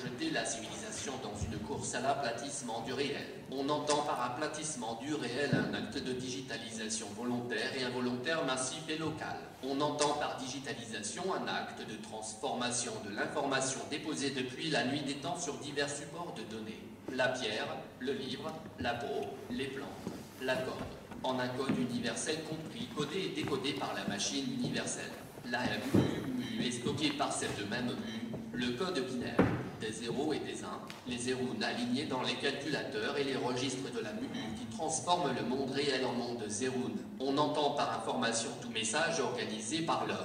projeter la civilisation dans une course à l'aplatissement du réel. On entend par aplatissement du réel un acte de digitalisation volontaire et involontaire massif et local. On entend par digitalisation un acte de transformation de l'information déposée depuis la nuit des temps sur divers supports de données. La pierre, le livre, la peau, les plantes, la corde. En un code universel compris, codé et décodé par la machine universelle. La mu est stocké par cette même mu, le code binaire, des 0 et des 1, les zéros alignés dans les calculateurs et les registres de la mu qui transforment le monde réel en monde zéroun. On entend par information tout message organisé par l'homme.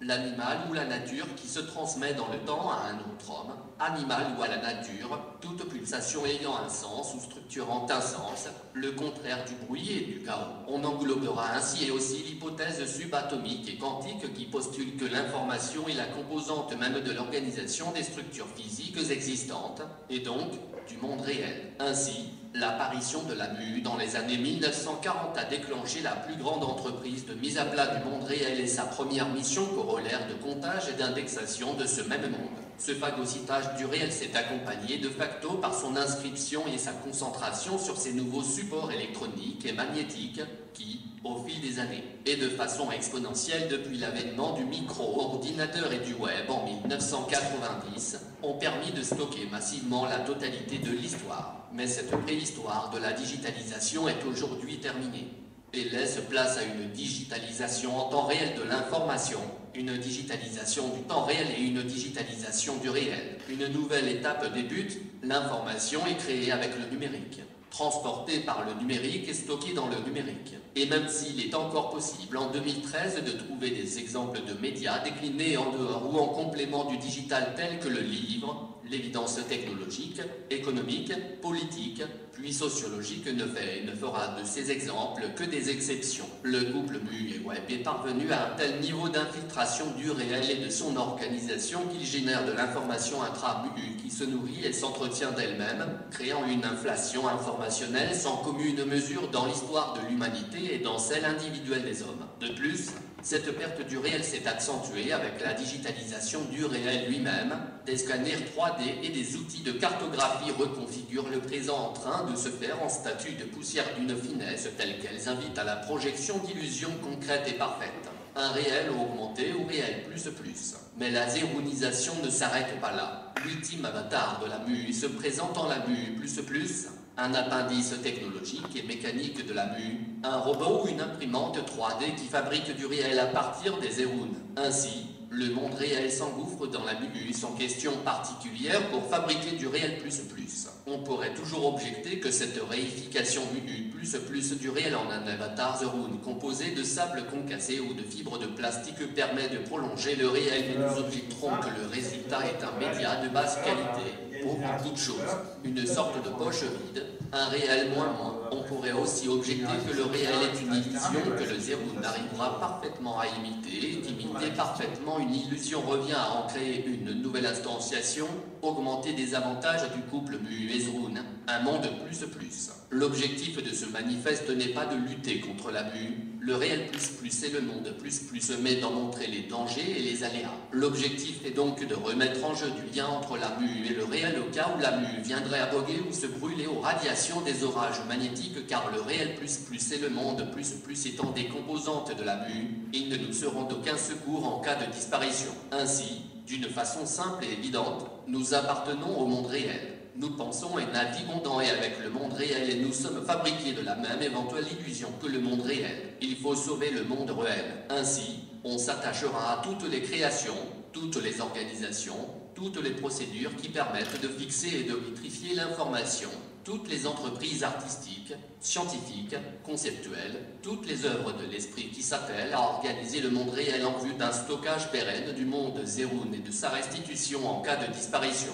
L'animal ou la nature qui se transmet dans le temps à un autre homme, animal ou à la nature, toute pulsation ayant un sens ou structurant un sens, le contraire du bruit et du chaos. On englobera ainsi et aussi l'hypothèse subatomique et quantique qui postule que l'information est la composante même de l'organisation des structures physiques existantes, et donc du monde réel. Ainsi, l'apparition de la mu dans les années 1940 a déclenché la plus grande entreprise de mise à plat du monde réel et sa première mission corollaire de comptage et d'indexation de ce même monde. Ce phagocytage du réel s'est accompagné de facto par son inscription et sa concentration sur ces nouveaux supports électroniques et magnétiques qui, au fil des années, et de façon exponentielle depuis l'avènement du micro-ordinateur et du web en 1990, ont permis de stocker massivement la totalité de l'histoire. Mais cette préhistoire de la digitalisation est aujourd'hui terminée et laisse place à une digitalisation en temps réel de l'information, une digitalisation du temps réel et une digitalisation du réel. Une nouvelle étape débute, l'information est créée avec le numérique, transportée par le numérique et stockée dans le numérique. Et même s'il est encore possible en 2013 de trouver des exemples de médias déclinés en dehors ou en complément du digital tels que le livre, l'évidence technologique, économique, politique, puis sociologique ne fera de ces exemples que des exceptions. Le couple mu et web est parvenu à un tel niveau d'infiltration du réel et de son organisation qu'il génère de l'information intra-mu qui se nourrit et s'entretient d'elle-même, créant une inflation informationnelle sans commune mesure dans l'histoire de l'humanité et dans celle individuelle des hommes. De plus, cette perte du réel s'est accentuée avec la digitalisation du réel lui-même. Des scanners 3D et des outils de cartographie reconfigurent le présent en train de se faire en statue de poussière d'une finesse telle qu'elles invitent à la projection d'illusions concrètes et parfaites. Un réel augmenté ou réel plus. Mais la zéronisation ne s'arrête pas là. L'ultime avatar de la mu se présente en la mu plus, un appendice technologique et mécanique de la mu, un robot ou une imprimante 3D qui fabrique du réel à partir des zérounes. Ainsi, le monde réel s'engouffre dans la mu sans question particulière pour fabriquer du réel plus. On pourrait toujours objecter que cette réification mu plus du réel en un avatar zéroun composé de sable concassé ou de fibres de plastique permet de prolonger le réel, mais nous objecterons que le résultat est un média de basse qualité, pauvre en toutes choses, une sorte de poche vide, un réel moins. On pourrait aussi objecter que le réel est une illusion que le zéroun arrivera parfaitement à imiter, et qu'imiter parfaitement une illusion revient à en créer une nouvelle instantiation, augmenter des avantages du couple mu et zéroun, un monde plus. L'objectif de ce manifeste n'est pas de lutter contre la mu, le réel plus et le monde plus, mais d'en montrer les dangers et les aléas. L'objectif est donc de remettre en jeu du lien entre la mu et le réel au cas où la mu viendrait aboguer ou se brûler aux radiations des orages magnétiques, car le réel plus et le monde plus étant des composantes de la mu, ils ne nous seront d'aucun secours en cas de disparition. Ainsi, d'une façon simple et évidente, nous appartenons au monde réel. Nous pensons et naviguons dans et avec le monde réel et nous sommes fabriqués de la même éventuelle illusion que le monde réel. Il faut sauver le monde réel. Ainsi, on s'attachera à toutes les créations, toutes les organisations, toutes les procédures qui permettent de fixer et de vitrifier l'information, toutes les entreprises artistiques, scientifiques, conceptuelles, toutes les œuvres de l'esprit qui s'attellent à organiser le monde réel en vue d'un stockage pérenne du monde zéroun et de sa restitution en cas de disparition.